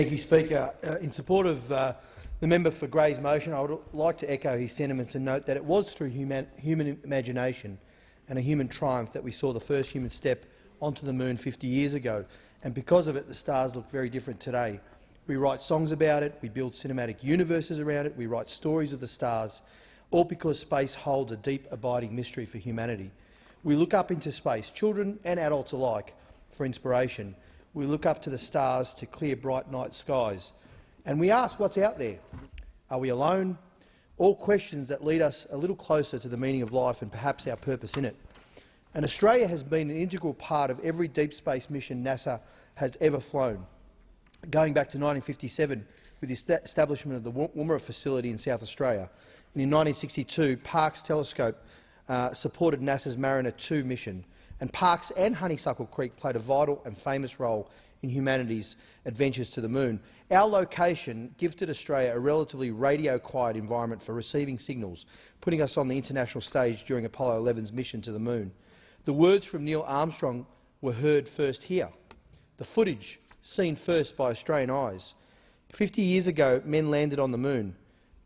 Thank you, Speaker. In support of the member for Grey's motion, I would like to echo his sentiments and note that it was through human imagination and a human triumph that we saw the first human step onto the moon 50 years ago, and because of it the stars look very different today. We write songs about it, we build cinematic universes around it, we write stories of the stars, all because space holds a deep, abiding mystery for humanity. We look up into space, children and adults alike, for inspiration. We look up to the stars, to clear, bright night skies, and we ask what's out there. Are we alone? All questions that lead us a little closer to the meaning of life and perhaps our purpose in it. And Australia has been an integral part of every deep space mission NASA has ever flown, going back to 1957 with the establishment of the Woomera facility in South Australia. And in 1962, Parkes Telescope supported NASA's Mariner 2 mission, and Parkes and Honeysuckle Creek played a vital and famous role in humanity's adventures to the moon. Our location gifted Australia a relatively radio-quiet environment for receiving signals, putting us on the international stage during Apollo 11's mission to the moon. The words from Neil Armstrong were heard first here, the footage seen first by Australian eyes. 50 years ago, men landed on the moon.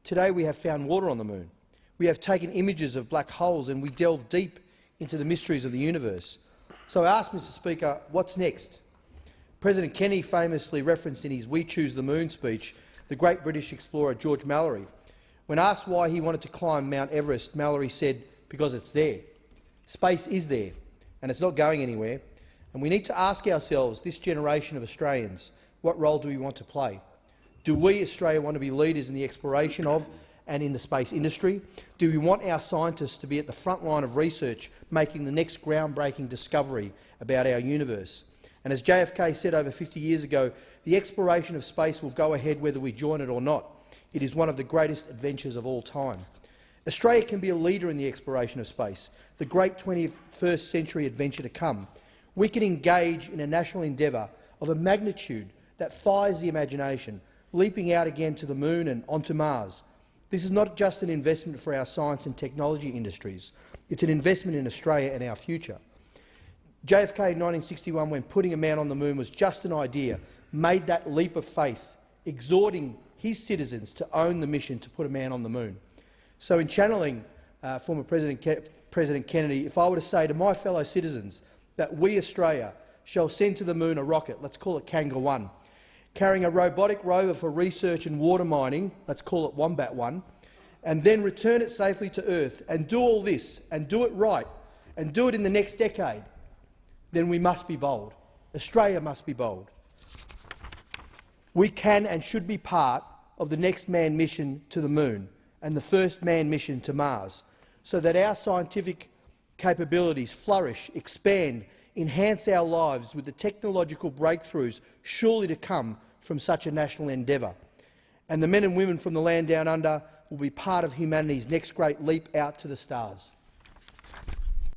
Today we have found water on the moon. We have taken images of black holes and we delve deep into the mysteries of the universe. So I ask, Mr. Speaker, what's next? President Kennedy famously referenced in his "We Choose the Moon" speech the great British explorer George Mallory. When asked why he wanted to climb Mount Everest, Mallory said, "Because it's there." Space is there, and it's not going anywhere. And we need to ask ourselves, this generation of Australians, what role do we want to play? Do we, Australia, want to be leaders in the exploration of and in the space industry? Do we want our scientists to be at the front line of research, making the next groundbreaking discovery about our universe? And as JFK said over 50 years ago, the exploration of space will go ahead whether we join it or not. It is one of the greatest adventures of all time. Australia can be a leader in the exploration of space, the great 21st century adventure to come. We can engage in a national endeavour of a magnitude that fires the imagination, leaping out again to the moon and onto Mars. This is not just an investment for our science and technology industries. It's an investment in Australia and our future. JFK in 1961, when putting a man on the moon was just an idea, made that leap of faith, exhorting his citizens to own the mission to put a man on the moon. So in channeling former President Kennedy, if I were to say to my fellow citizens that we, Australia, shall send to the moon a rocket, let's call it Kanga 1, carrying a robotic rover for research and water mining, let's call it Wombat 1, and then return it safely to Earth, and do all this, and do it right, and do it in the next decade, then we must be bold. Australia must be bold. We can and should be part of the next manned mission to the moon and the first manned mission to Mars, so that our scientific capabilities flourish, expand, enhance our lives with the technological breakthroughs surely to come from such a national endeavour. And the men and women from the land down under will be part of humanity's next great leap out to the stars.